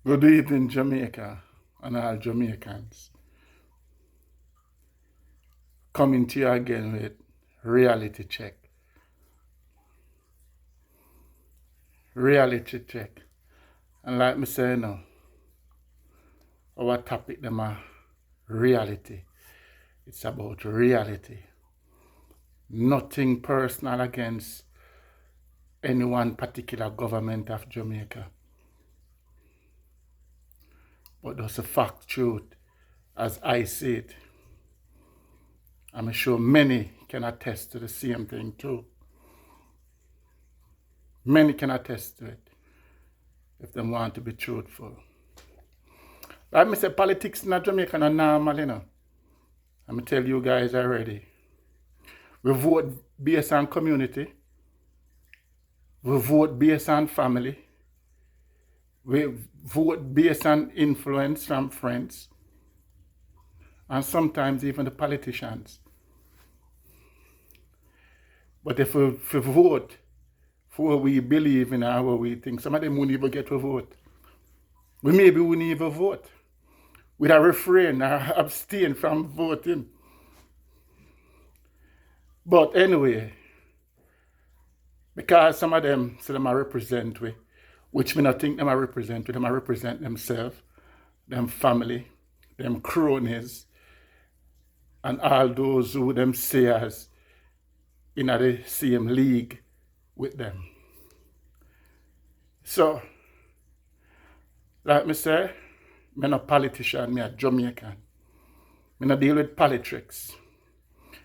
Good evening, Jamaica, and all Jamaicans. Coming to you again with reality check. Reality check. And like me say now, our topic them are reality. It's about reality. Nothing personal against any one particular government of Jamaica. But that's a fact truth as I see it. I'm sure many can attest to the same thing too. Many can attest to it if they want to be truthful. Like me say, politics in Jamaica are normal, you know. I'm going to tell you guys already. We vote based on community. We vote based on family. We vote based on influence from friends. And sometimes even the politicians. But if we vote for what we believe in or what we think, some of them won't even get to vote. We maybe wouldn't even vote. We'd refrain or abstain from voting. But anyway, because some of them say them represent we, which me not think them represent we, them represent themselves, them family, them cronies, and all those who them say as in the same league with them. So, like me say, me not politician, me a Jamaican. Me not deal with politics.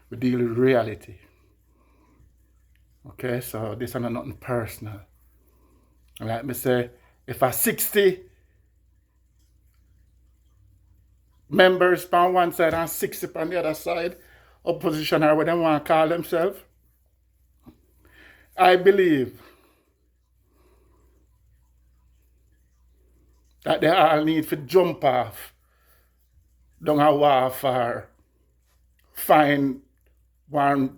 We deal with reality. Okay, so this is not nothing personal. Like me say, if a 60 members on one side and 60 on the other side, opposition or what they want to call themselves, I believe that they all need to jump off down a warfare, find the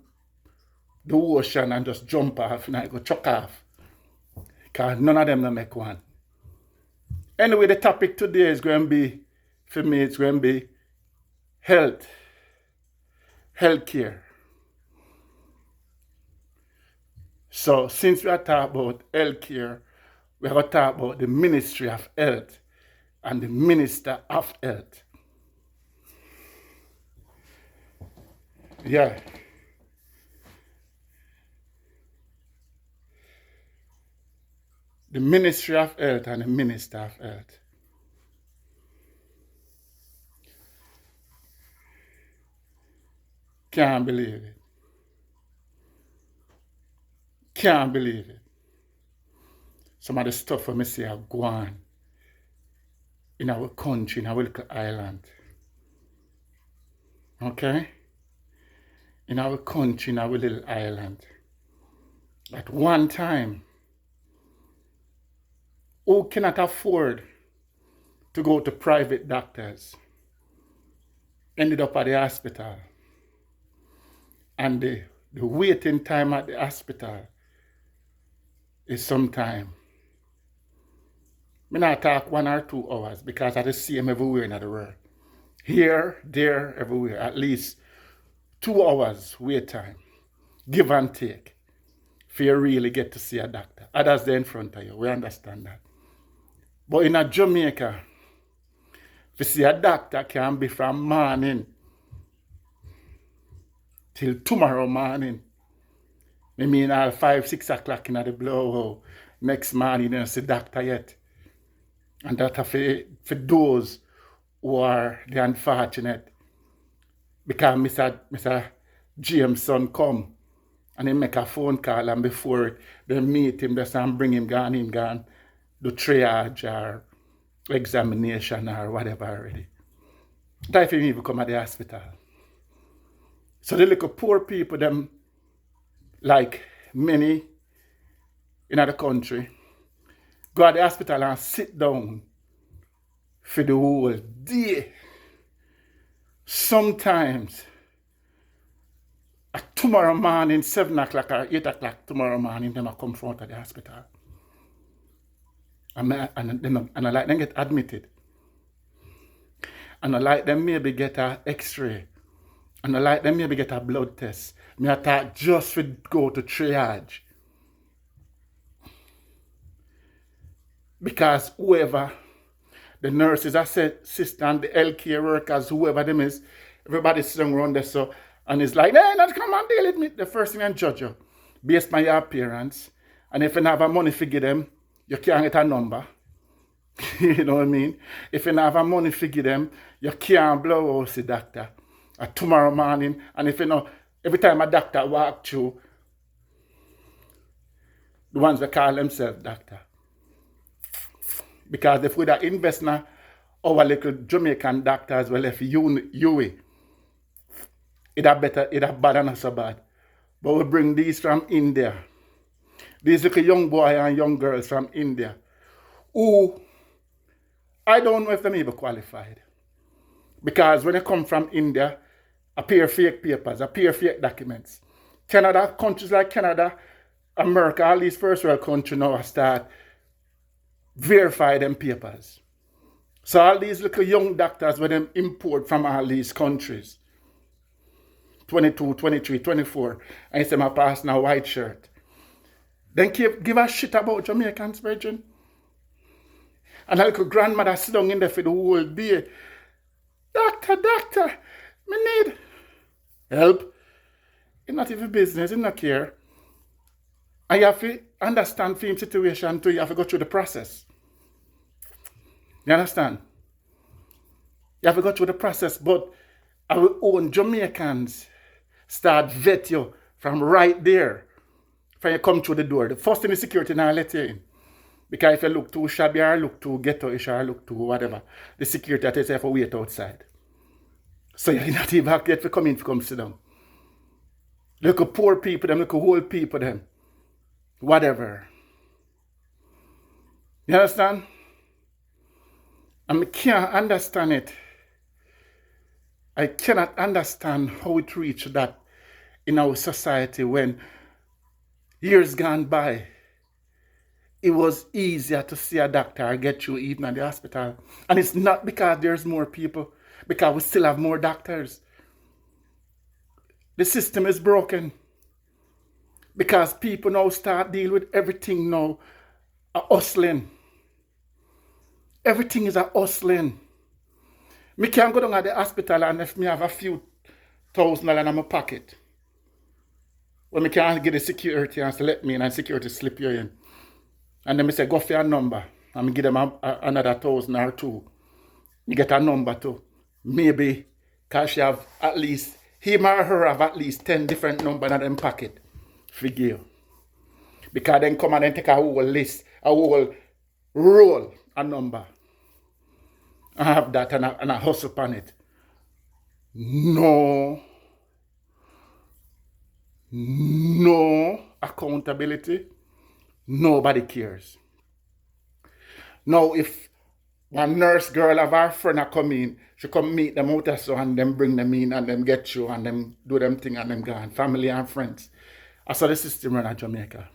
ocean and just jump off and I go chuck off. Because none of them don't make one. Anyway, the topic today is going to be, for me, it's going to be healthcare. So since we are talking about healthcare, we're going to talk about the Ministry of Health and the Minister of Health. Yeah. The Ministry of Health and the Minister of Health. Can't believe it. Can't believe it. Some of the stuff we see are going in our country, in our little island. Okay? In our country, in our little island. At one time, who cannot afford to go to private doctors ended up at the hospital. And the waiting time at the hospital is sometime. I not talk 1 or 2 hours because I just see them everywhere in the world. Here, there, everywhere. At least 2 hours wait time. Give and take. For you really get to see a doctor. Others there in front of you. We understand that. But in a Jamaica, to see a doctor can be from morning till tomorrow morning. I mean all 5, 6 o'clock in the blow. Next morning you don't see doctor yet. And that for those who are the unfortunate. Because Mr. James' son come and he make a phone call and before they meet him, they say bring him gone, do triage or examination or whatever already. That if he even come at the hospital. So the little poor people, them like many in the country, go at the hospital and sit down for the whole day. Sometimes at tomorrow morning, 7 o'clock or 8 o'clock tomorrow morning, them come front of the hospital. And I like them get admitted. And I like them maybe get a x-ray. And I like them maybe get a blood test. Me I thought just for go to triage. Because whoever, the nurses, assistant, the healthcare workers, whoever them is, everybody's sitting around there so, and it's like, hey, not come and deal with me. The first thing I judge you, based on your appearance. And if you don't have a money figure them, you can't get a number. You know what I mean? If you don't have a money figure them, you can't blow out the doctor. Tomorrow morning, and if you know, every time a doctor walk through, the ones that call themselves doctor. Because if we da invest in our little Jamaican doctors, well, if you it a better, it a bad and not so bad. But we bring these from India. These little young boys and young girls from India, who I don't know if they're even qualified. Because when they come from India, appear fake papers, appear fake documents. Canada, countries like Canada, America, all these first world countries now start verify them papers. So all these little young doctors were them import from all these countries. 22, 23, 24. And he said, my pass now white shirt. Then give a shit about Jamaicans, virgin. And a little grandmother sit down in there for the whole day. Doctor, me need help. It's not even business, it's not care. And you have to understand film situation too, you have to go through the process. You understand? You have to go through the process, but our own Jamaicans start vet you from right there. When you come through the door. The first thing is security now let you in. Because if you look too shabby or look too ghetto-ish or look too whatever, the security tells you have to wait outside. So you're not even yet to come in to come sit down. Look at poor people, them look at old people, them. Whatever. You understand? And I can't understand it. I cannot understand how it reached that in our society when years gone by, it was easier to see a doctor or get you even at the hospital. And it's not because there's more people, because we still have more doctors. The system is broken. Because people now start dealing with everything now, a hustling. Everything is a hustling. Me can't go down at the hospital and if me have a few $1,000 in my pocket. Well, me can't get the security and select me in and security slip you in. And then me say, go for your number. And me give them another 1,000 or two. Me get a number too. Maybe, because she have at least, him or her have at least 10 different numbers in them pocket. Figure you. Because then come and then take a whole list, a whole roll, a number. I have that and I hustle upon it. No accountability. Nobody cares. Now, if one nurse girl of our friend come in, she come meet them out so and them bring them in and them get you and them do them thing and them gone. Family and friends. I saw the system run in Jamaica.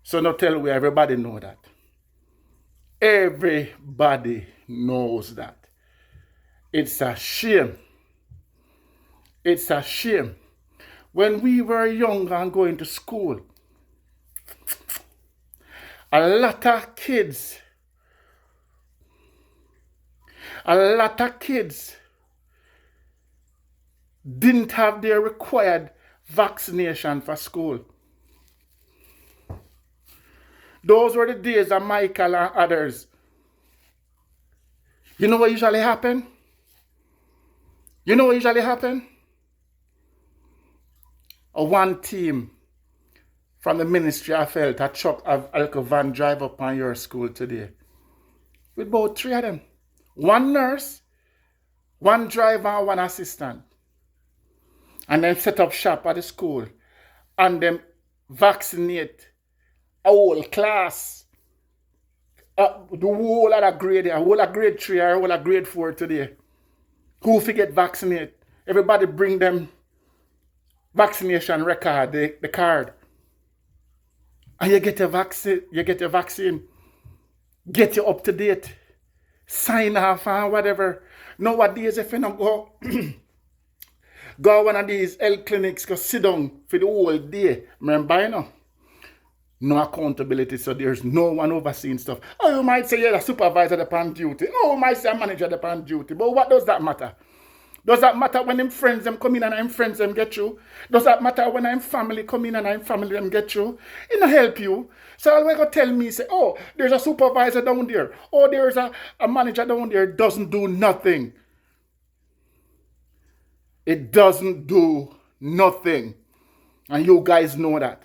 So now tell me everybody know that. Everybody knows that. It's a shame. It's a shame. When we were young and going to school, a lot of kids didn't have their required vaccination for school. Those were the days of Michael and others. You know what usually happen? One team from the Ministry of Health, a truck of a van drive up on your school today. With about 3 of them. One nurse, one driver, and one assistant. And then set up shop at the school. And then vaccinate a whole class. The whole of the grade, a whole of grade 3 or a whole of grade 4 today. Who forget vaccinate? Everybody bring them vaccination record, the card. and you get your vaccine, get you up to date, sign off and whatever. Nowadays, if you don't go, go one of these health clinics, go sit down for the whole day. Remember, no accountability, so there's no one overseeing stuff. Oh, you might say you're a supervisor upon duty. Oh, you might say a manager upon duty. But what does that matter? Does that matter when them friends them come in and them friends them get you? Does that matter when I'm family come in and I'm family them get you? It not help you. So all go tell me, say, oh, there's a supervisor down there. Oh, there's a manager down there. Doesn't do nothing. It doesn't do nothing. And you guys know that.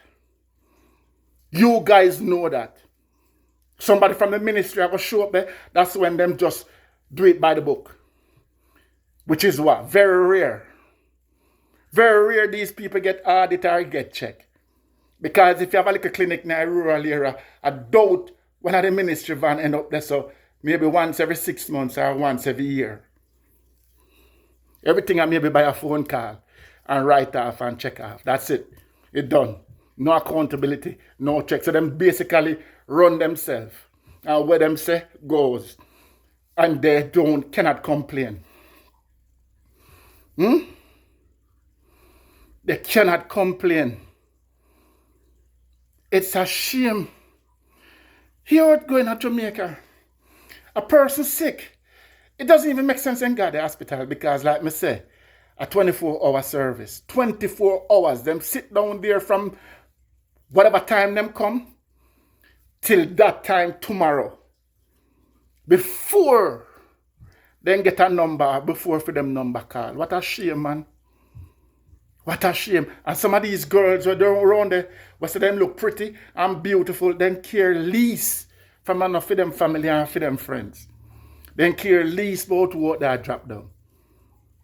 You guys know that. Somebody from the ministry I go show up there. That's when them just do it by the book. Which is what? Very rare. Very rare these people get audited or get checked. Because if you have a little clinic in a rural area, I doubt one of the ministry van end up there, so maybe once every 6 months or once every year. Everything I maybe by a phone call and write off and check off. That's it. It's done. No accountability, no check. So them basically run themselves. And where them say goes. And they cannot complain. They cannot complain. It's a shame. Here what's going on Jamaica. A person sick. It doesn't even make sense in God the hospital because like me say, a 24-hour service. 24 hours. Them sit down there from whatever time them come till that time tomorrow. Before then get a number, before for them number call. What a shame, man. What a shame. And some of these girls who don't around there, what say them look pretty and beautiful, then care least from enough for them family and for them friends. Then care least about what they drop down.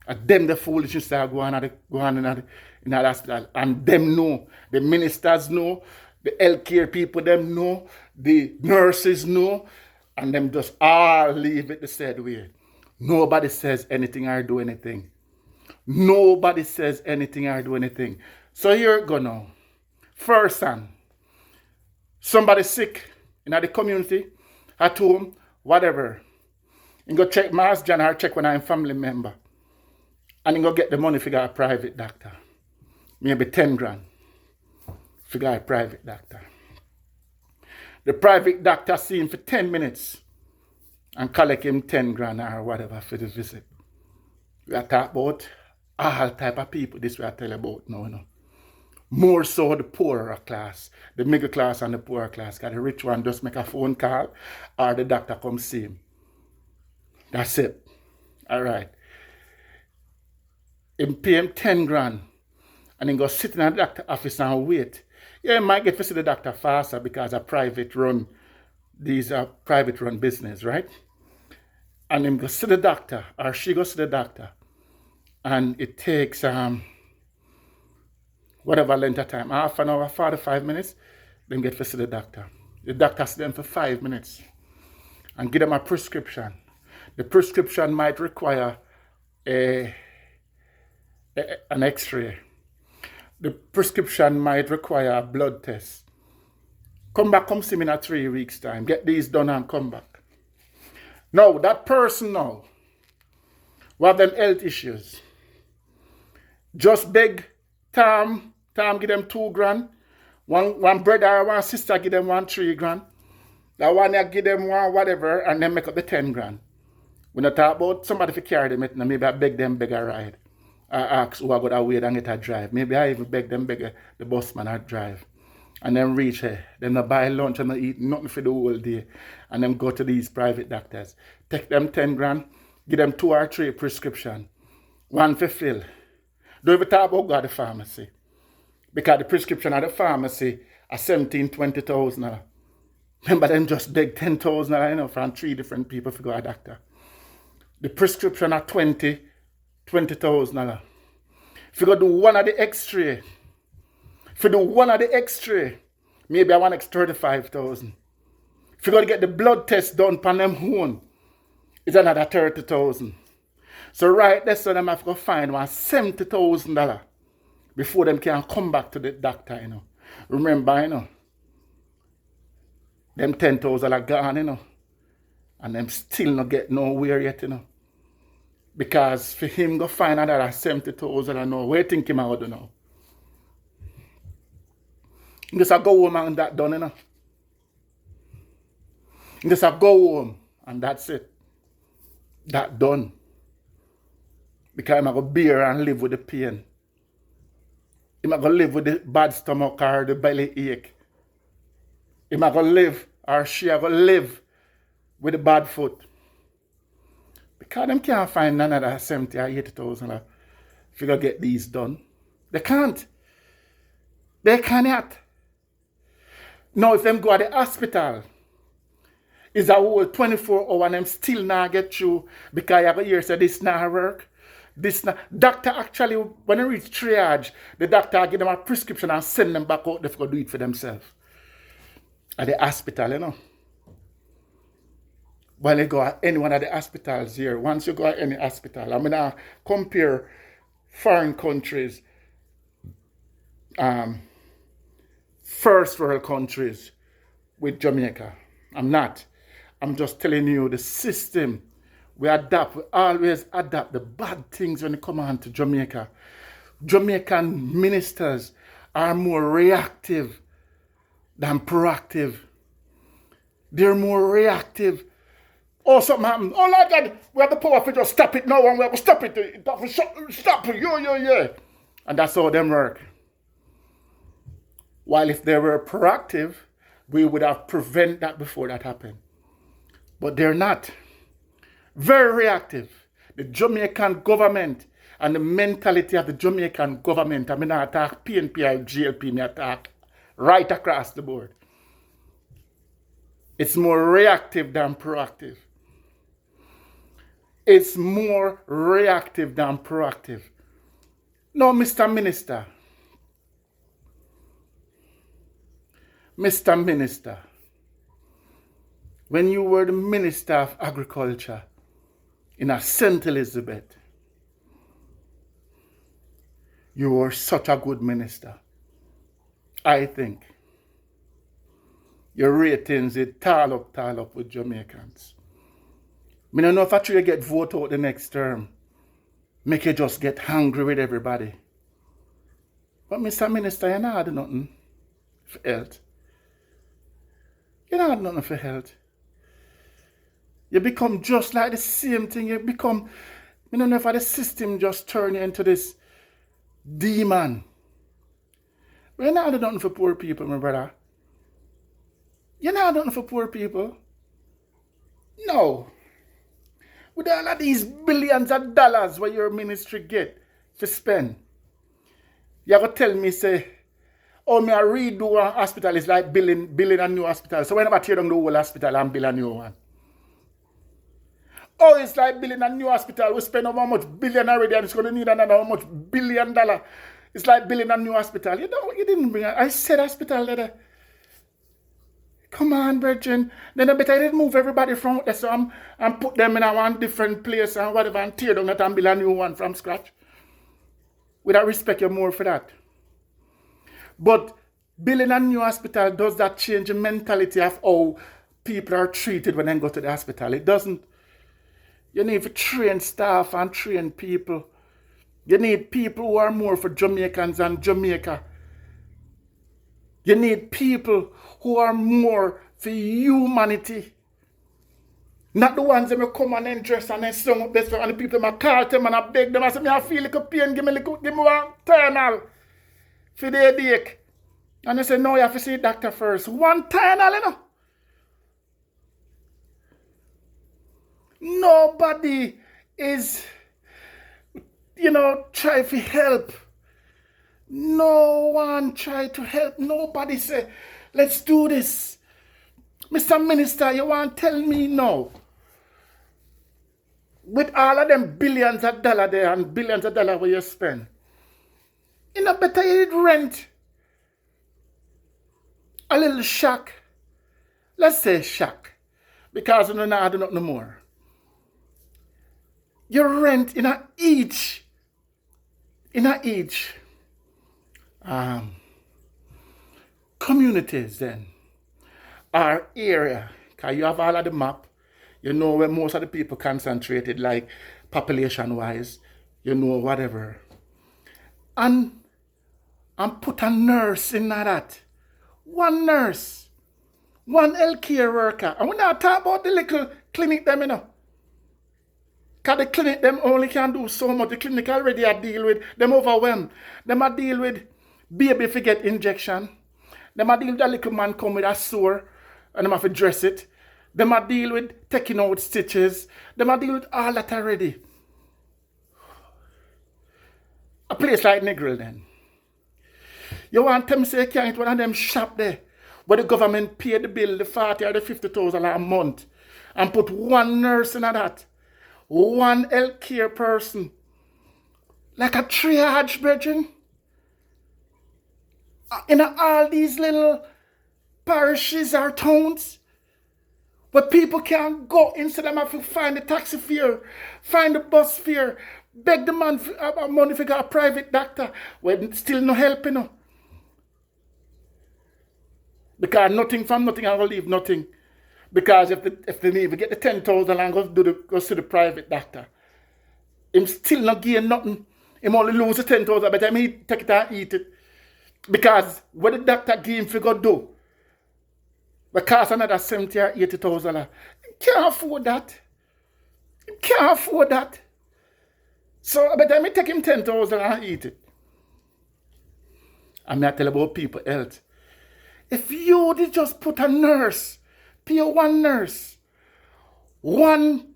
And them the foolishness that go on in the hospital. And them know. The ministers know. The healthcare people them know. The nurses know. And them just all leave it the said way. Nobody says anything or do anything. Nobody says anything or do anything. So here it go now. First son. Somebody sick in the community, at home, whatever. You go check Mass John or check when I'm family member. And you go get the money for a private doctor. Maybe 10 grand. For a private doctor. The private doctor see him for 10 minutes. And collect him 10 grand or whatever for the visit. We are talking about all type of people. This we are telling about now. More so the poorer class. The middle class and the poorer class. Because the rich one just make a phone call or the doctor come see him. That's it. Alright. Him pay him 10 grand. And then go sit in the doctor office and wait. Yeah, he might get to see the doctor faster because a private run. These are private run business, right? And him go see the doctor, or she go see the doctor. And it takes whatever length of time, half an hour, 45 minutes, then get to see the doctor. The doctor see them for 5 minutes and give them a prescription. The prescription might require an x-ray. The prescription might require a blood test. Come see me in 3 weeks' time. Get these done and come back. Now, that person now, who have them health issues, just beg Tom give them 2 grand. One brother or one sister give them 3 grand. That one give them one whatever and then make up the 10 grand. When I talk about somebody to carry them, maybe I beg them beg a ride. I ask who I got to wait and get a drive. Maybe I even beg them beg the busman a drive. And then reach here. Then they buy lunch and they eat nothing for the whole day. And then go to these private doctors. Take them 10 grand. Give them 2 or 3 prescription. One for fill. Don't even talk about God the pharmacy. Because the prescription at the pharmacy are 17,000, 20,000. Remember them just beg 10,000 from 3 different people to go to a doctor. The prescription are 20,000. If you go do one of the x-ray, maybe I want X 35,000. If you got to get the blood test done upon them own, it's another 30,000. So right there, so them have to go find $70,000 before them can come back to the doctor, Remember, Them 10,000 are gone, you know. And them still not get nowhere yet, you know. Because for him go find another 70,000 I know. What do you think him I would do now? He just a go home and that done, you know. He just a go home and that's it. That done. Because I'm going to bear and live with the pain. I'm going to live with the bad stomach or the belly ache. I'm going to live, or she going to live with the bad foot. Because them can't find none of that 70 or 80,000 if you going to get these done. They can't. They cannot. Now if them go to the hospital, it's a whole 24 hours and them still not get through because you have a hear say this not work. This not. Doctor actually, when they reach triage, the doctor give them a prescription and send them back out. They go do it for themselves. At the hospital, you know. When they go at any one of the hospitals here, once you go at any hospital, I'm gonna compare foreign countries, first world countries with Jamaica. I'm not. I'm just telling you the system. We always adapt the bad things when it come on to Jamaica. Jamaican ministers are more reactive than proactive. They're more reactive. Oh, something happened. Oh, Lord God, we have the power to just stop it now and we have to stop it. Stop it. Yeah. And that's how them work. While if they were proactive, we would have prevented that before that happened. But they're not. Very reactive. The Jamaican government and the mentality of the Jamaican government, I mean, I attack PNP or GLP, I attack right across the board. It's more reactive than proactive. It's more reactive than proactive. No, Mr. Minister. Mr. Minister, when you were the Minister of Agriculture in a St. Elizabeth, you were such a good minister. I think your ratings is tall up with Jamaicans. I don't know if I try to get voted out the next term, make you just get hungry with everybody. But Mr. Minister, you not do nothing for health. You don't have nothing for health. You become just like the same thing. You become, I don't know if the system just turn you into this demon. You're not doing nothing for poor people, my brother. You're not doing nothing for poor people. No. With all of these billions of dollars where your ministry get to spend, you have to tell me, say, oh, me a redo a hospital is like building a new hospital. So whenever I tear down the whole hospital and build a new one. Oh, it's like building a new hospital. We spend over how much billion already and it's going to need another how much $1 billion. It's like building a new hospital. You know, you didn't bring it. I said hospital there. Come on, Virgin. Then I bet I didn't move everybody from there, so I'm put them in a one different place and whatever and tear down that and build a new one from scratch. Would I respect you more for that? But building a new hospital, does that change the mentality of how people are treated when they go to the hospital? It doesn't. You need to train staff and train people. You need people who are more for Jamaicans and Jamaica. You need people who are more for humanity. Not the ones that will come and dress and then sing up best friend and the people that call them and I beg them and say, I feel like a pain, give me one Tylenol for the headache. And they say, no, you have to see the doctor first. One Tylenol, you know. Nobody is, try to help. No one try to help. Nobody say, let's do this. Mr. Minister, you want to tell me no? With all of them billions of dollars there and billions of dollars where you spend, you know better you rent a little shack. Let's say shack. Because you don't know nothing no more. You rent in each communities then. our area, because you have all of the map, you know where most of the people concentrated, like population-wise, you know, whatever. And put a nurse in that. One nurse. One healthcare worker. And we're not talking about the little clinic them, you know. Because the clinic them only can do so much. The clinic already are deal with, them overwhelmed. Them are deal with baby if you get injection. Them are deal with a little man come with a sore and them have to dress it. Them are deal with taking out stitches. Them are deal with all that already. A place like Negril then. You want them to say you can't one of them shop there where the government pay the bill, the 40 or the 50,000 a month, and put one nurse in that, one healthcare person, like a triage, brethren. In all these little parishes or towns, where people can go instead of having to find the taxi fare, find the bus fare, beg the man for money to get a private doctor, when still no help, you know. Because nothing from nothing, I will leave nothing. Because if they need to get the 10,000 and go to the private doctor, him still not gain nothing. Him only lose the 10,000, but I mean take it and eat it. Because what the doctor give him for go do, but cost another 70 or 80,000. He can't afford that. He can't afford that. So by the time I take him 10,000 and eat it. I'm not telling about people health. If you did just put a nurse, pay one nurse, one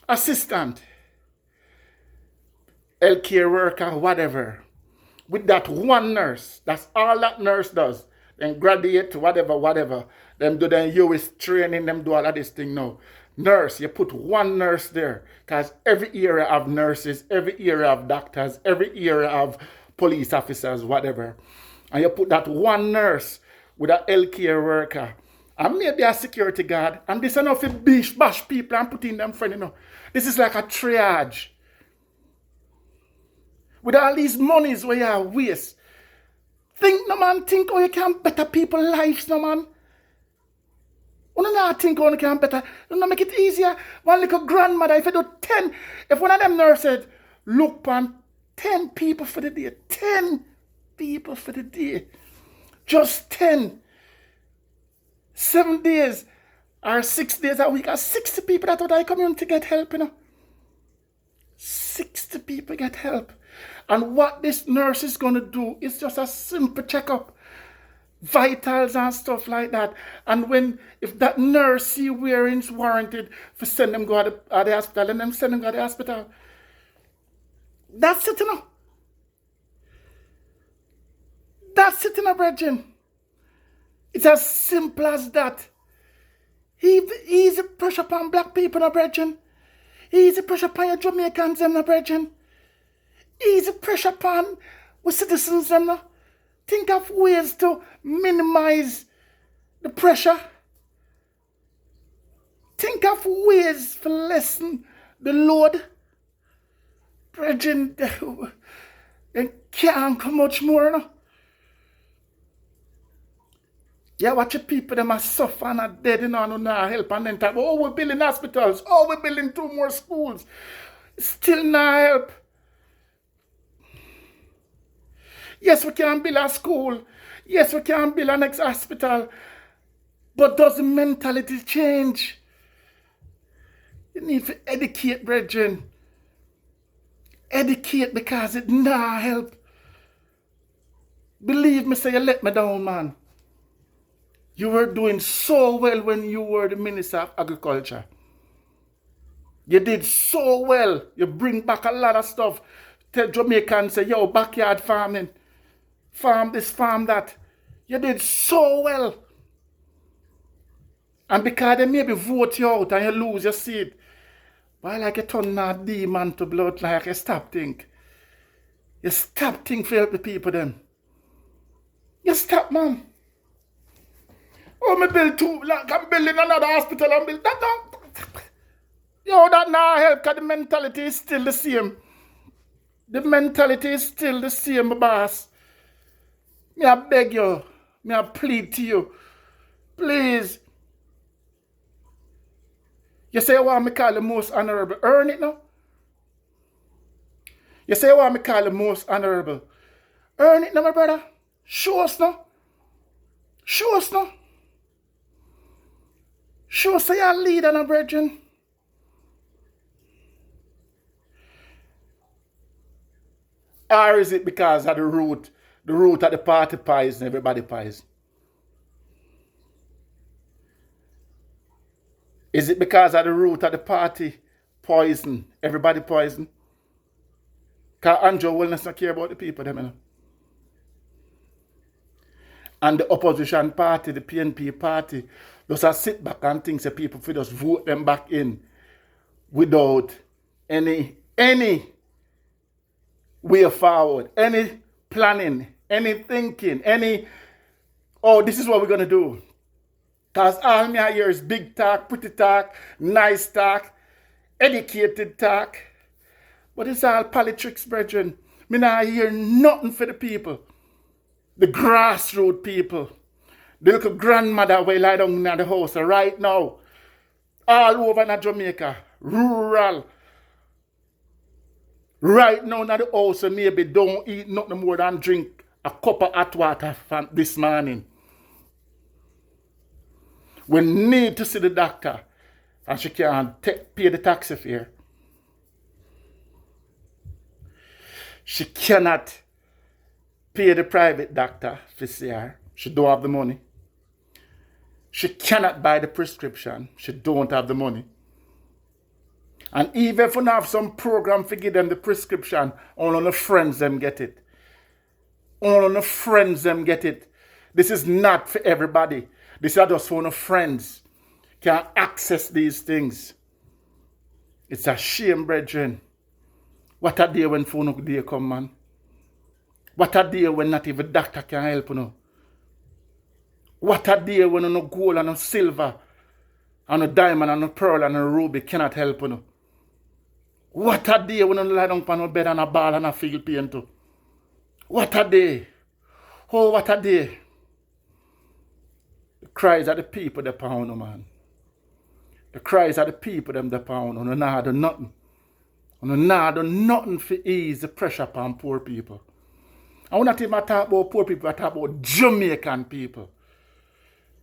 assistant, healthcare worker, whatever, with that one nurse, that's all that nurse does. Then graduate, whatever. Them do the US training, them do all of this thing now. Nurse, you put one nurse there, because every area of nurses, every area of doctors, every area of police officers, whatever. And you put that one nurse with a healthcare worker, and maybe a security guard, and this enough to bash people and put in them friend, you know. This is like a triage. With all these monies where you waste. Think, no man, think how you can better people's lives, no man. You not think how you can better, you know, make it easier. One little grandmother, if you do 10, if one of them nurses look on 10 people for the day, 10 people for the day, just 10, 7 days or 6 days a week, or 60 people that would I community get help, you know. 60 people get help. And what this nurse is going to do is just a simple checkup, vitals and stuff like that. And if that nurse see where it's warranted for send them go to the hospital, and them send them go to the hospital. That's it, you know. That's it, you know, brethren. It's as simple as that. Easy pressure upon black people, no, brethren. Easy pressure upon your Jamaicans, no, brethren. Easy pressure upon with citizens, no. Think of ways to minimize the pressure. Think of ways to lessen the load. Brethren, they can't come much more, no. Yeah, watch the people, them are suffer and are dead, you know, and not help, and then talk, oh, we're building hospitals, oh, we're building 2 more schools. Still not help. Yes, we can build a school. Yes, we can build a next hospital. But does the mentality change? You need to educate, brethren. Educate, because it not help. Believe me, say you let me down, man. You were doing so well when you were the Minister of Agriculture. You did so well. You bring back a lot of stuff. Tell Jamaicans, say, yo, backyard farming. Farm this, farm that. You did so well. And because they maybe vote you out and you lose your seat, why like you turn that demon to blood, like you stop think. You stop think for help the people then. You stop, man. Oh, me build 2, like I'm building another hospital and build that. Yo, that not help, because the mentality is still the same. The mentality is still the same, boss. Me I beg you, me I plead to you. Please. You say what me call the most honorable. Earn it now. You say what me call the most honorable. Earn it now, my brother. Show us now. Show us now. Show us you're a leader now, brethren. Or is it because of the root of the party pies and everybody pies? Is it because of the root of the party poison, everybody poison? Because Andrew Wellness not care about the people, them, you know? And the opposition party, the PNP party, just sit back and think that people will just vote them back in without any way forward, any planning, any thinking, oh, this is what we're going to do. Because all me hear is big talk, pretty talk, nice talk, educated talk. But it's all politics, brethren. Me not hear nothing for the people. The grassroots people. The little grandmother will lie down in the house right now. All over in Jamaica. Rural. Right now in the house, maybe don't eat nothing more than drink a cup of hot water from this morning. We need to see the doctor. And she can't pay the taxi fare. She cannot pay the private doctor to see her. She don't have the money. She cannot buy the prescription. She don't have the money. And even if we have some program to give them the prescription, only the friends them get it. Only the friends them get it. This is not for everybody. This is just for the friends can access these things. It's a shame, brethren. What a day when phone day come, man. What a day when not even doctor can help, you know. What a day when no gold and no silver and no diamond and no pearl and no ruby cannot help, you know. What a day when no lie down on no bed and a ball and a feel pain too. What a day. Oh, what a day. The cries of the people that pound, man. The cries of the people them that pound. And not do nothing. And not do nothing for ease the pressure upon poor people. I will not even talk about poor people, I talk about Jamaican people.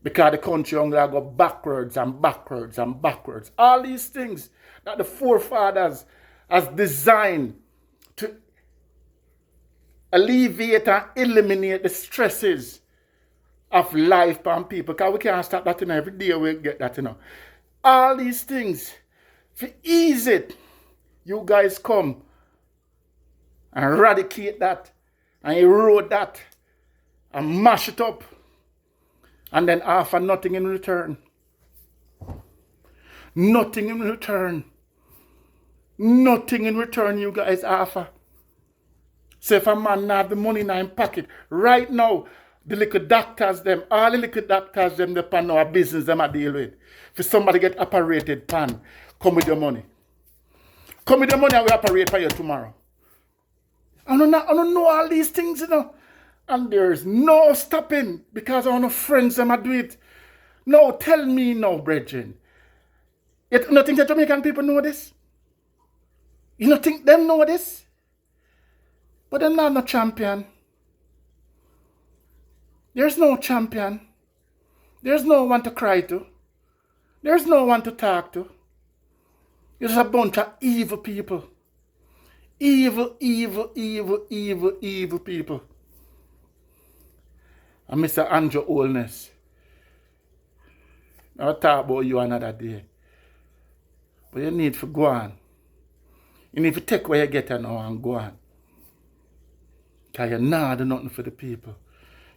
Because the country only go backwards and backwards and backwards. All these things that the forefathers has designed to alleviate and eliminate the stresses of life upon people. Because we can't stop that, you know. Every day we get that, you know. All these things, to ease it, you guys come and eradicate that and erode that and mash it up and then offer nothing in return. Nothing in return. Nothing in return you guys offer. So if a man not have the money in his pocket, right now, the little doctors them, all the little doctors them, the pan our business them I deal with. If somebody get operated pan, come with your money. Come with the money and we operate for you tomorrow. I don't know all these things, you know. And there's no stopping because our friends them do it. No, tell me now, brethren. You don't think the Jamaican people know this? You don't think them know this? But they're not no champion. There's no champion. There's no one to cry to. There's no one to talk to. You're just a bunch of evil people. Evil, evil, evil, evil, evil people. And Mr. Andrew Wellness. I'll talk about you another day. But you need to go on. You need to take what you get now and go on. Because you're not doing nothing for the people.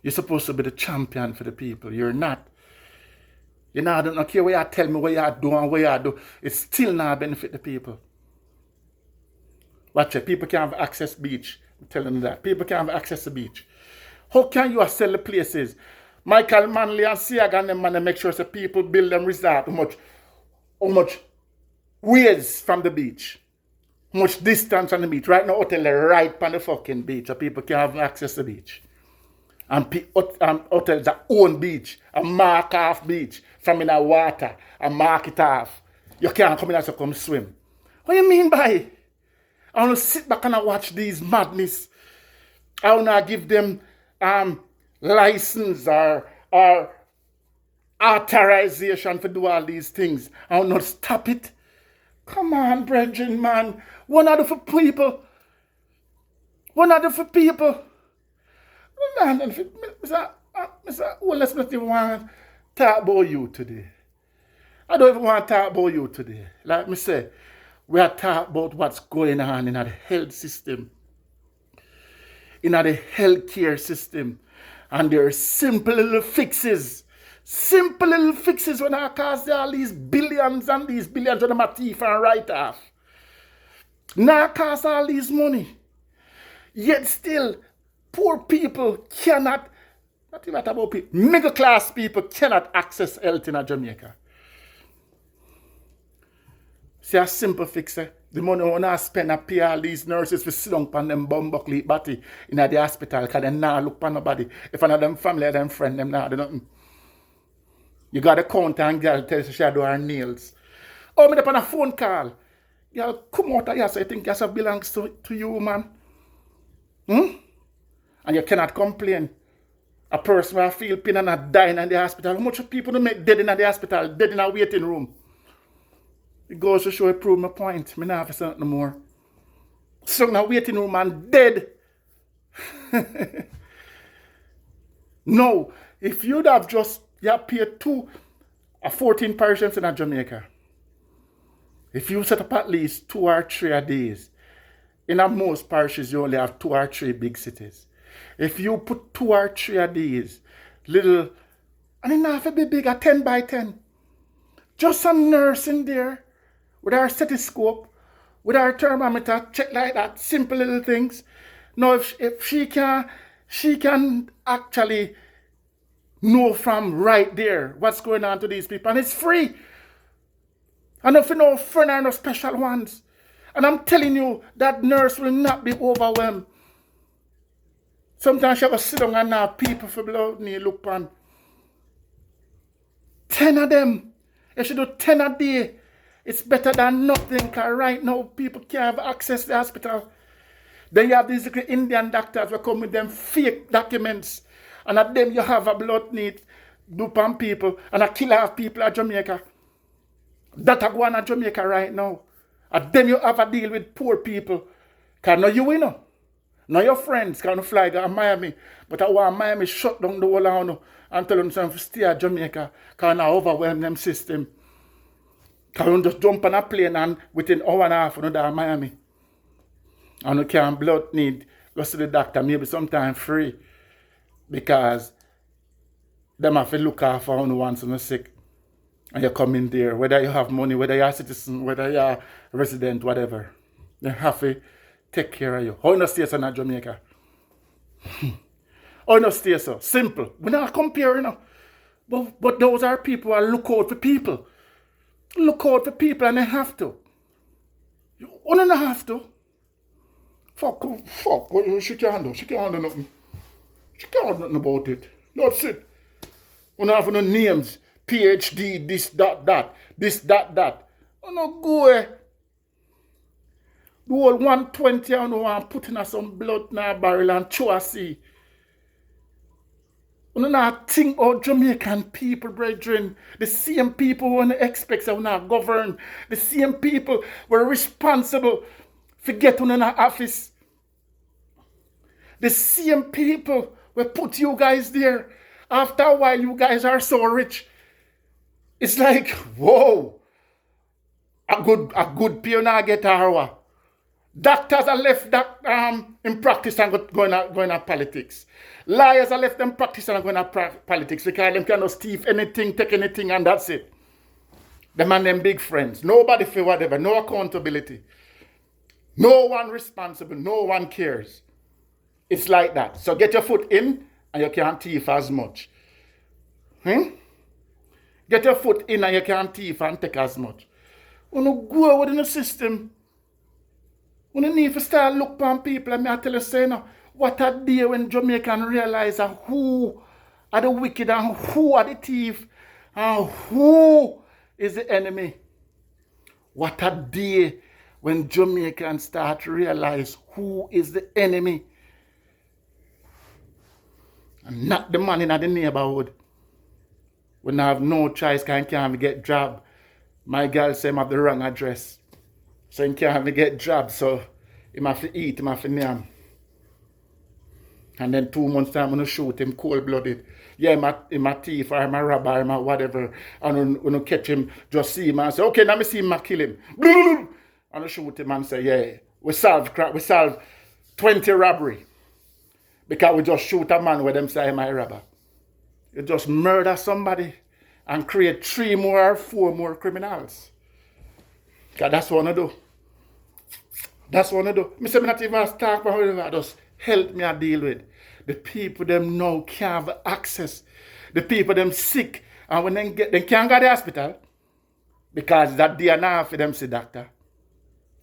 You're supposed to be the champion for the people. You're not. You know, I don't care what you tell me, what you do and what you do. It still not benefit the people. Watch it. People can't have access to beach. I'm telling you that. People can't have access to beach. How can you sell the places? Michael Manley and Siag and them man make sure that people build them resort. How much ways from the beach? How much distance from the beach? Right now, hotel right on the fucking beach. So people can't have access to the beach. And hotels that own beach, a mark off beach from in the water, and mark it off. You can't come in and so come swim. What do you mean by? I want to sit back and I watch these madness. I want to give them license or authorization to do all these things. I want to stop it. Come on, brethren, man. One other for people. One other for people. Mr. Well, let's not even want to talk about you today. I don't even want to talk about you today. Like me say, we are talking about what's going on in the health system, in the healthcare system. And there are simple little fixes. Simple little fixes when I cause all these billions and these billions of my teeth and write off. Now cost all this money. Yet still, poor people cannot, not even about people, middle class people cannot access health in Jamaica. See a simple fix, eh? The money we want to spend to pay all these nurses for sit down on them bumbuckly body in the hospital because they not look for nobody. If one of them family or them friend, them not do nothing. You got a count and girl tells you she do her nails. Oh, me up on a phone call. Girl, come out of here so you think yourself belongs to you, man. And you cannot complain. A person will feel pain and not dying in the hospital. How much people do make dead in the hospital, dead in a waiting room? It goes to show, prove my point. I don't have to say no more. So in a waiting room and dead. No, if you'd have just, you have paid 14 parishes in Jamaica. If you set up at least 2 or 3 a days, in most parishes you only have 2 or 3 big cities. If you put 2 or 3 a days, little, and it not have to be big, a 10 by 10. Just a nurse in there, with our stethoscope, with our thermometer, check like that, simple little things. Now if she can actually know from right there what's going on to these people, and it's free. And if you know friend or no special ones. And I'm telling you, that nurse will not be overwhelmed. Sometimes she will sit down and have people for blood need look on. 10 of them. If she do 10 a day, it's better than nothing. Because right now, people can't have access to the hospital. Then you have these Indian doctors who come with them fake documents. And at them you have a blood need do upon people. And a killer of people at Jamaica. That are going on Jamaica right now. And then you have a deal with poor people. Because now you win. Now your friends can fly to Miami. But I want Miami shut down the whole town and tell them to stay at Jamaica. Because now overwhelm them system. Because you just jump on a plane and within an hour and a half you know Miami. And you can blood need, go to the doctor, maybe sometime free. Because them have to look after one once you're sick. And you come in there, whether you have money, whether you're a citizen, whether you're a resident, whatever. They have to take care of you. How you stay so in Jamaica? How you stay so? Simple. We're not comparing, you know. But those are people who look out for people. Look out for people and they have to. You don't have to. Fuck, she can't do. She can't do nothing. She can't do nothing about it. That's it. We don't have no names. PhD, this, that. This, that. You don't go The whole 120 you know, and put in some blood in a barrel and throw a sea. You don't not think about Jamaican people, brethren. The same people who expect that we not govern. The same people were responsible for getting in the office. The same people will put you guys there. After a while, you guys are so rich. It's like, whoa, a good peer now get a hour. Doctors are left in practice and going to politics. Liars are left in practice and going to politics because them cannot steal anything, take anything, and that's it. Them and them big friends. Nobody for whatever, no accountability. No one responsible, no one cares. It's like that. So get your foot in and you can't thief as much. Get your foot in and you can't thief and take as much. You don't go within the system. You don't need to start looking upon people and I tell you say no. What a day when Jamaican realize who are the wicked and who are the thief and who is the enemy. What a day when Jamaicans start to realize who is the enemy and not the man in the neighborhood. When I have no choice, can't get job. My girl say I have the wrong address. So he can't get job, so he have to eat, he have to name. And then 2 months time, I'm going to shoot him cold-blooded. Yeah, I'm a thief, or I'm a robber, or I'm a whatever. And when I catch him, just see him and say, okay, now me see him, I kill him. And I shoot him and say, yeah, we solve 20 robbery. Because we just shoot a man where them say I'm a robber. You just murder somebody and create 3 more or 4 more criminals. Because that's what I do. That's what I do. I say, I'm not even talk about it. I just help me deal with. The people them now can't have access. The people them sick. And when they can't go to the hospital. Because that day and a half for them see doctor.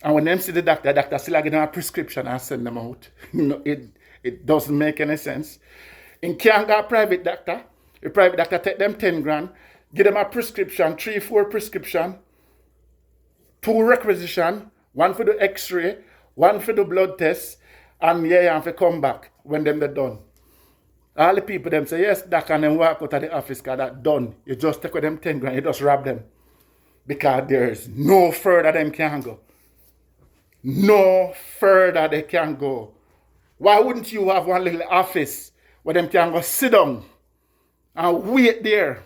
And when them see the doctor still give them a prescription and send them out. It doesn't make any sense. In can't go to a private doctor. The private doctor take them 10 grand. Give them a prescription, 3-4 prescription. 2 requisition. 1 for the x-ray. 1 for the blood test. And yeah, and for come back when they're done. All the people them say, yes, doc, and then walk out of the office because that's done. You just take with them 10 grand, you just rob them. Because there's no further them can go. No further they can go. Why wouldn't you have one little office where them can go sit down and wait there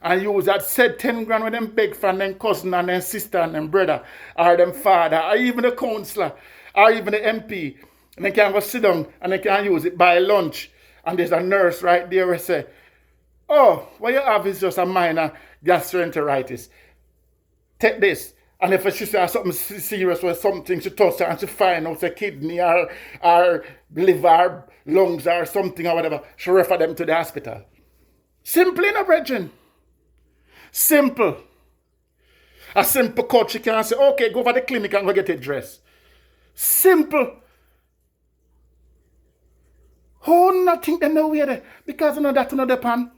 and use that said 10 grand when them beg from them cousin and them sister and them brother or them father or even the councillor or even the MP. And they can go sit down and they can use it, buy lunch. And there's a nurse right there who say, oh, what you have is just a minor gastroenteritis. Take this. And if she says something serious or something, she touch and she find out a kidney or liver, lungs or something or whatever, she refer them to the hospital. Simple enough, brethren. Simple. A simple cut, she can say, okay, go for the clinic and go get it dressed. Simple. Oh, nothing they know where they, because you know that you know depend.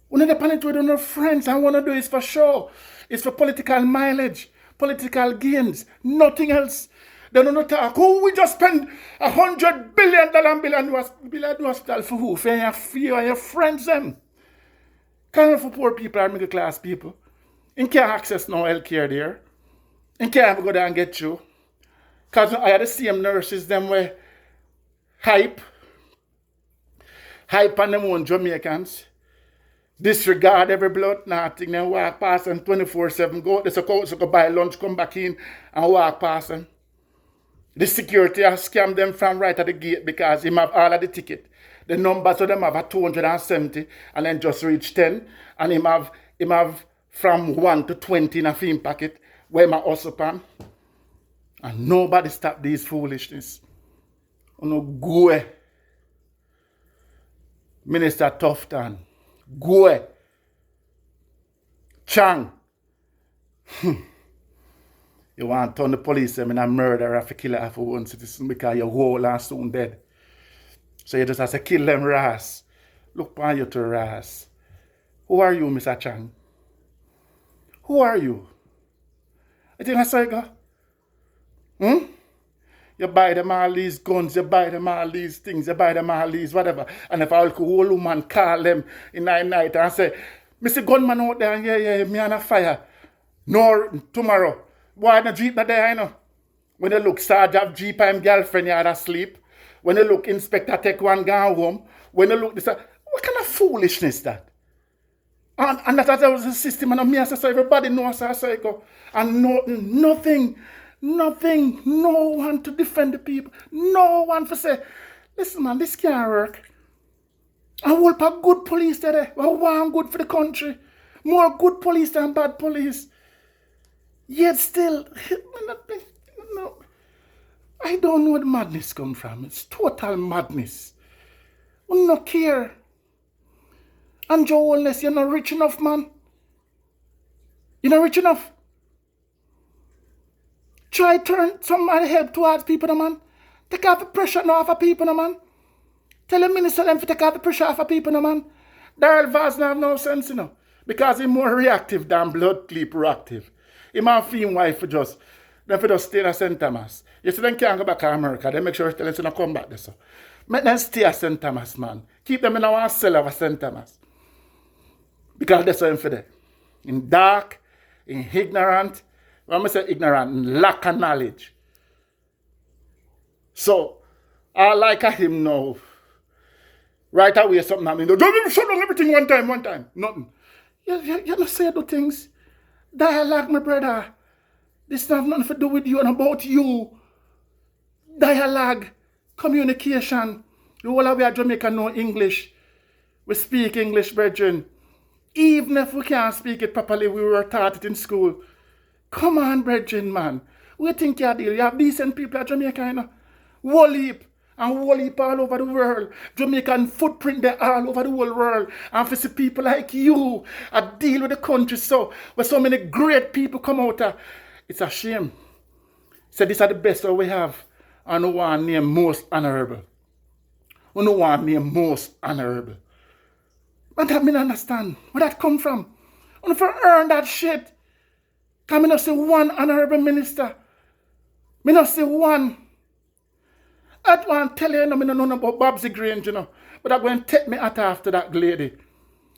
You know depend it with your friends and want to do is for sure. It's for political mileage, political gains, nothing else. They don't talk. Oh, we just spend $100 billion hospital for who? For you and your friends them. Kind of for poor people or middle class people. You can't access no health care there. You can't go there and get you. Because I had the same nurses them way. Hype on them own Jamaicans. Disregard every blood, nothing. Then walk past them 24/7. Go out there, so go buy lunch, come back in and walk past them. The security has scammed them from right at the gate because him have all of the ticket. The numbers of them have a 270 and then just reach 10. And him have from 1 to 20 in a film packet where my also pan. And nobody stop these foolishness. No go. Minister Tufton. Go. Chang. You want to turn the police them in a murder or a killer of one citizen because your whole are soon dead. So you just have to kill them ras. Look on you to ras. Who are you, Mr. Chang? Who are you? I think I saw you go. You buy them all these guns, you buy them all these things, you buy them all these whatever. And if I will whole woman call them in the night and say, Mr. Gunman out there, yeah, me on a fire. No, tomorrow. Why the Jeep not there, you know? When you look, Sergeant Jeep and girlfriend you are asleep. When you look, Inspector take one gone home. When you look, this, what kind of foolishness that? And that was the system, and me as I say, everybody knows as I go. And nothing, no one to defend the people. No one to say, listen man, this can't work. I want a good police there. I want good for the country. More good police than bad police. Yet still, no, I don't know where the madness come from. It's total madness. We don't care. And Joe Wellness, you're not rich enough, man. You're not rich enough. Try turn some help towards people, man. Take off the pressure now off of people, no man. Tell the minister them to take off the pressure off of people, no man. Daryl Vaz have no sense, you know. Because he's more reactive than blood clean proactive. He man feel wife for just stay in St. Thomas. You see them can't go back to America. They make sure they tell them to come back there. So. Make them stay at St. Thomas, man. Keep them in our cell of St. Thomas. Because that's what I'm for there. In dark, in ignorant. When I say ignorant, in lack of knowledge. So, I like him now. Right away, something happening. Don't shut down everything one time. Nothing. You don't say the things. Dialogue, my brother. This have nothing to do with you and about you. Dialogue, communication. The whole of we are Jamaican know English. We speak English, brethren. Even if we can't speak it properly, we were taught it in school. Come on, brethren, man. We think you deal. You have decent people at Jamaica, you know. Whole heap. And whole heap all over the world. Jamaican footprint there all over the whole world. And for see people like you, I deal with the country so, where so many great people come out. It's a shame. So these are the best that we have. And no one name most honorable. No one name most honorable. But that me understand. Where that come from? And if I earn that shit, can me not say one honorable minister? Me not say one. I want to tell you, I don't know about Babsy Grange, you know. But I'm going to take me out after that lady.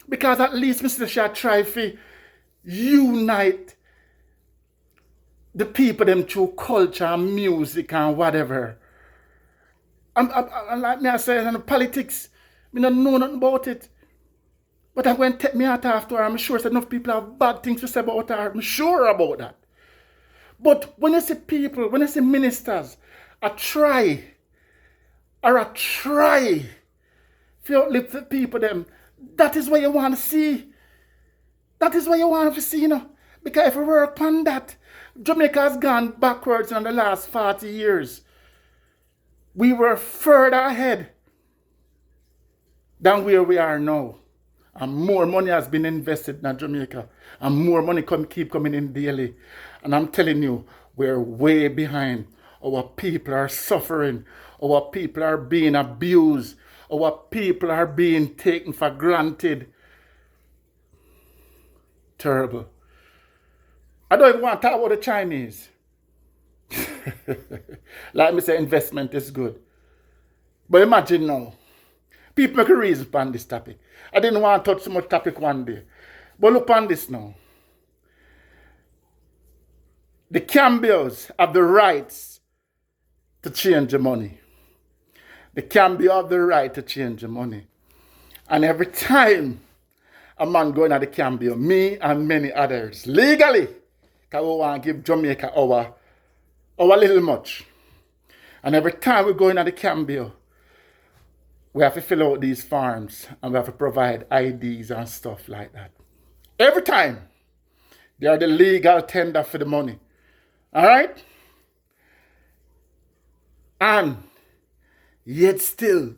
Because at least Mr. Shah try to unite the people them through culture and music and whatever. And like me I say, and politics, I don't know nothing about it. But I'm going to take me out after her. I'm sure that enough people have bad things to say about her. I'm sure about that. But when I see people, when I see ministers, I try to uplift the people them. That is what you want to see. That is what you want to see, you know. Because if we work on that, Jamaica has gone backwards in the last 40 years. We were further ahead than where we are now. And more money has been invested in Jamaica. And more money keep coming in daily. And I'm telling you, we're way behind. Our people are suffering. Our people are being abused. Our people are being taken for granted. Terrible. I don't even want to talk about the Chinese. Like me say, investment is good. But imagine now. People make a reason on this topic. I didn't want to touch so much topic one day. But look on this now. The Cambios have the rights to change the money. The Cambio have the right to change the money. And every time a man going at the Cambio, me and many others, legally, because we want to give Jamaica our little much. And every time we go in at the Cambio, we have to fill out these forms and we have to provide IDs and stuff like that. Every time, they are the legal tender for the money. All right? And yet still,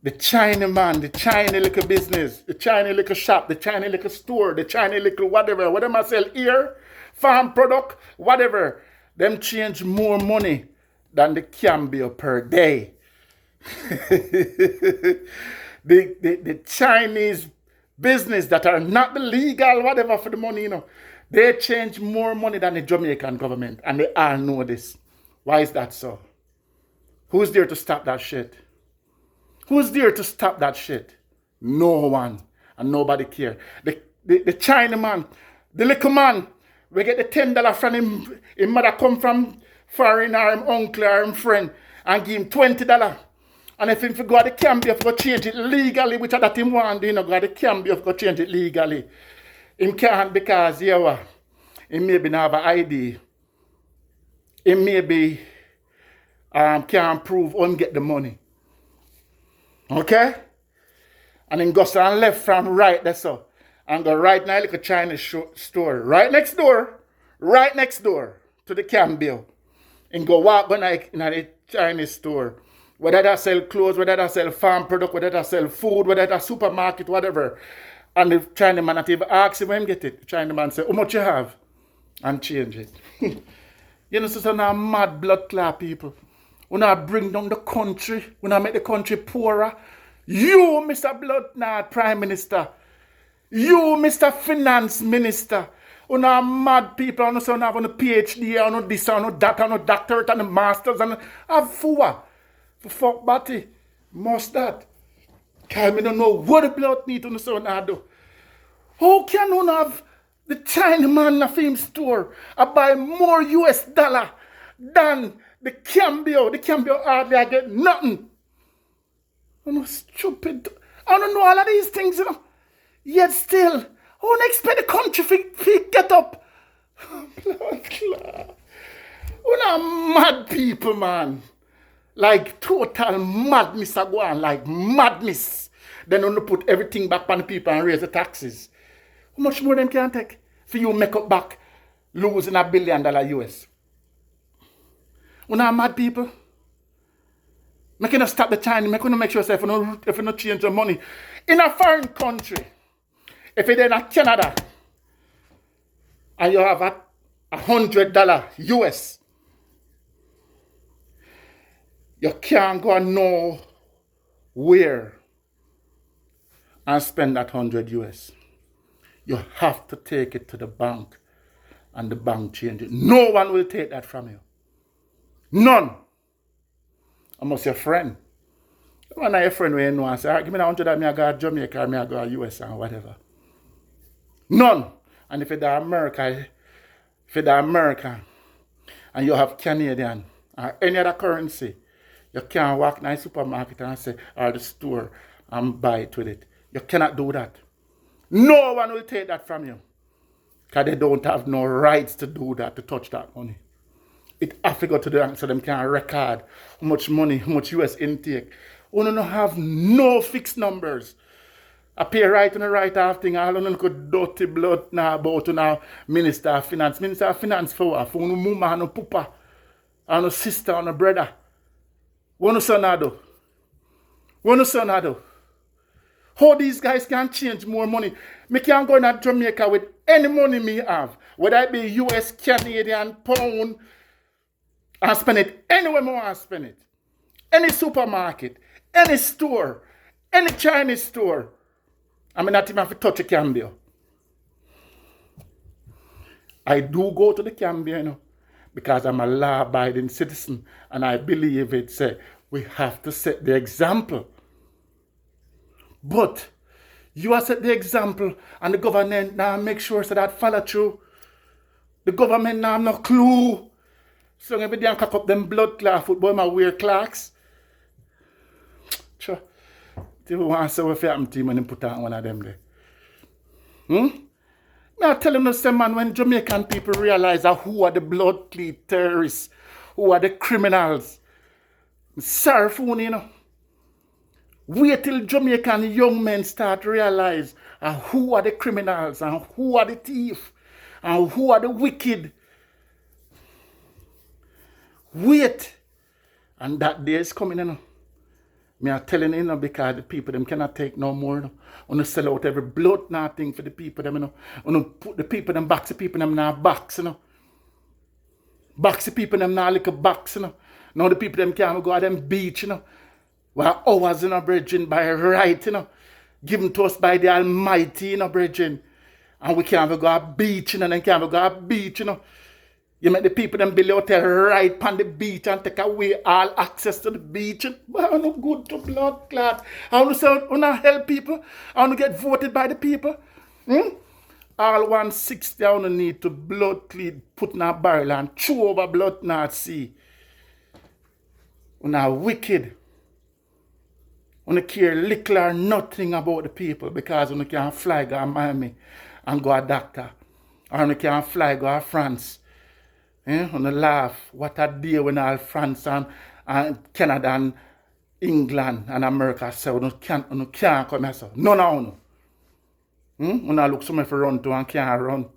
the China man, the China little business, the China little shop, the China little store, the China little whatever I sell here, farm product, whatever, them change more money than the Cambio per day. the Chinese business that are not the legal whatever for the money, you know, they change more money than the Jamaican government, and they all know this. Why is that so? Who's there to stop that shit? Who's there to stop that shit? No one, and nobody care. The China man, the little man, we get the $10 from him. His mother come from foreign, or him uncle or him friend, and give him $20. And if he go to the Cambio, if he go change it legally, which that him want, you know, go to the Cambio, if he go change it legally. Him can't because, yeah, he maybe not have an ID. He maybe can't prove or get the money. Okay? And then go and left from right, that's all. And go right now, like a Chinese store. Right next door to the Cambio. And go walk in the Chinese store. Whether they sell clothes, whether they sell farm product, whether they sell food, whether they supermarket, whatever. And the China man not even ask him when he get it. The China man say, how much you have? And change it. You know, so now mad blood clot people. We not bring down the country. We not make the country poorer. You, Mr. Bloodnard, Prime Minister. You, Mr. Finance Minister. You know mad people. You know say you have a PhD, you know this, you know that, you know doctorate and masters and have for fuck batty. Must that. Because I don't know what the blood need to say you do. How can you have the Chinaman in a film store buy more US dollar than the Cambio? The Cambio hardly I get nothing. You know, stupid. I don't know all of these things, you know. Yet still, I don't expect the country to get up. We're not mad people, man. Like total madness are going, like madness. Then you put everything back on the people and raise the taxes. How much more them can take for you make up back losing $1 billion US? We're not mad people. Make you not stop the China. Make you not make sure if you not change your money in a foreign country. If you're in Canada and you have $100 US, you can't go nowhere and spend that 100 US. You have to take it to the bank and the bank change it. No one will take that from you. None. Unless your friend. One of your friend will know and say, give me that 100 and I go to Jamaica and I go to US and whatever. None. And if you're American and you have Canadian or any other currency, you can't walk in a supermarket and say, or the store and buy it with it. You cannot do that. No one will take that from you. Because they don't have no rights to do that, to touch that money. It has to go to the bank so them can record how much money, how much US intake. We don't have no fixed numbers. I pay right on the right half thing. I don't know dirty blood now about now Minister of Finance. Minister of Finance for what? For no mama, no papa, and no sister, and no brother. What no son do? What no son do? How these guys can change more money? Me can go in Jamaica with any money me have. Whether it be US, Canadian, pound, and spend it anywhere more I spend it. Any supermarket, any store, any Chinese store. I mean, not even have to touch a Cambio. I do go to the Cambio, you know, because I'm a law-abiding citizen, and I believe it's we have to set the example. But you have set the example, and the government now make sure so that follow through. The government now have no clue. So every day I cock up them blood clot football, my wear clocks. Sure. Do you want to say what happened to him when he put on one of them there? Now tell him the man when Jamaican people realize who are the blood clot terrorists, who are the criminals. Sorry for you know. Wait till Jamaican young men start to realize who are the criminals and who are the thieves and who are the wicked. Wait. And that day is coming, you know. Me are telling you, you know, because the people them cannot take no more. You know. Want to sell out every blood now thing for the people them, you know. Want to put the people them box, the people them now box, you know. Box the people them now like a box, you know. Now the people them can't go to them beach, you know. While ours, you know, brethren, by right, you know. Given to us by the Almighty, you know, brethren. And we can't go to beach, you know, and then can't go to beach, you know. You make the people them build a hotel right on the beach and take away all access to the beach. But I'm not good to blood clot. I want to help people. I want to get voted by the people. All 160 I want to need to blood clean, put in a barrel and chew over blood not see. We're wicked. We care little or nothing about the people because we can't fly go to Miami and go to doctor. Or we can't fly go to France. On the laugh, what a day when all France and Canada and England and America say we can't come here. So. None of you. When I look somewhere for run to and can't run.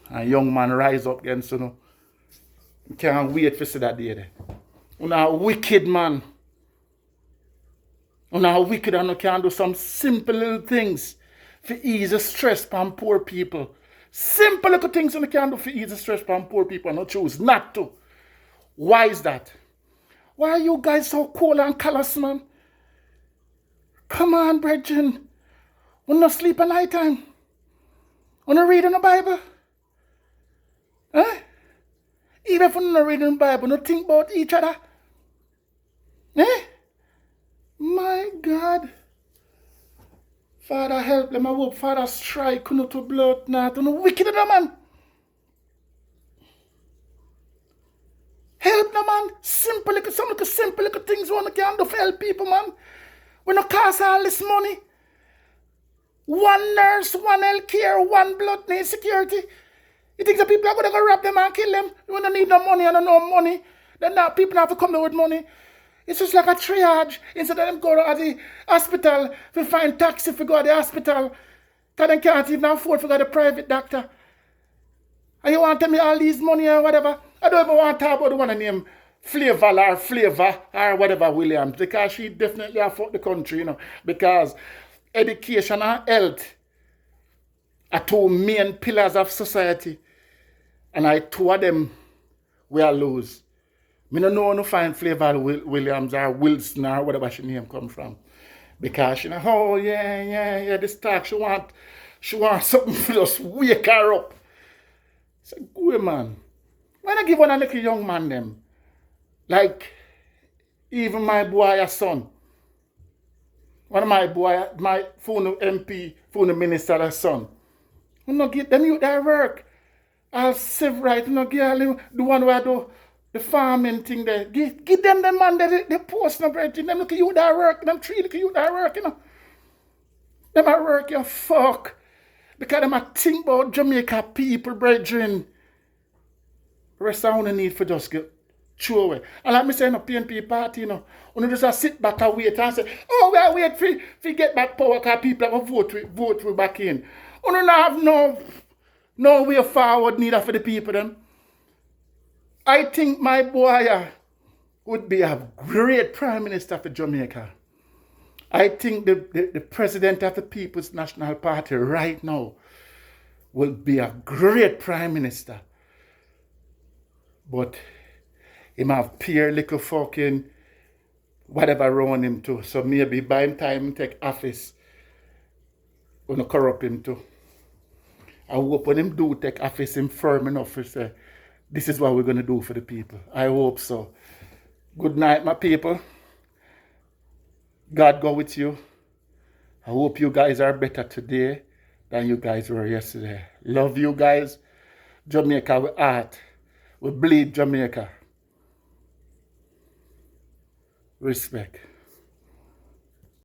A young man rise up against you. You can't wait for see that day there. You are wicked man. You are wicked and you can't do some simple little things to ease the stress from poor people. Simple little things you can do for ease the stress from poor people and not choose not to. Why is that? Why are you guys so cold and callous, man? Come on, brethren. We not sleep at night time. We not read in the Bible. Eh? Even if we not read in the Bible, we not think about each other. Eh? My God. Father, help them. I hope Father strike no to blood not no wicked man. Help them, man. Simple little, some little simple little things one can do for help people, man. We not cost all this money. One nurse, one health care, one blood need security. You think the people are going to go rob them and kill them? We don't need no money and no money. Then now people have to come there with money. It's just like a triage. Instead of them go to the hospital, we find taxi if we go to the hospital. Because they can't even afford to go to the private doctor. And you want to tell me all these money or whatever? I don't even want to talk about the one named Flavor or whatever Williams. Because she definitely afford the country, you know. Because education and health are two main pillars of society. And I two of them will lose. I don't know no find Flavor Williams or Wilson or whatever she name come from. Because she know, oh yeah, this talk, she want something to just wake her up. It's a good man. When I give one a little young man them, like even my boy son, one of my boy, my phone MP, phone minister's son, you know, give them youth their work. I'll save right, you know, give them the one where I do the farming thing there. Give them the man that they post no bread. Them look at you that work, them three look at you that work, you know. Them a work, you fuck. Because them a think about Jamaica people, brethren. The rest of them need for just get throw away. And like me say in a PNP party, you know, you just sit back and wait and say, oh, we are wait for get back power because people have vote we back in. You don't have no way forward neither for the people then. I think my boy would be a great prime minister for Jamaica. I think the president of the People's National Party right now will be a great prime minister. But him have peer little fucking whatever around him too. So maybe by him time he take office, gonna corrupt him too. I hope when him do take office, him firm enough to say, this is what we're gonna do for the people. I hope so. Good night, my people. God go with you. I hope you guys are better today than you guys were yesterday. Love you guys. Jamaica with heart. We bleed Jamaica. Respect.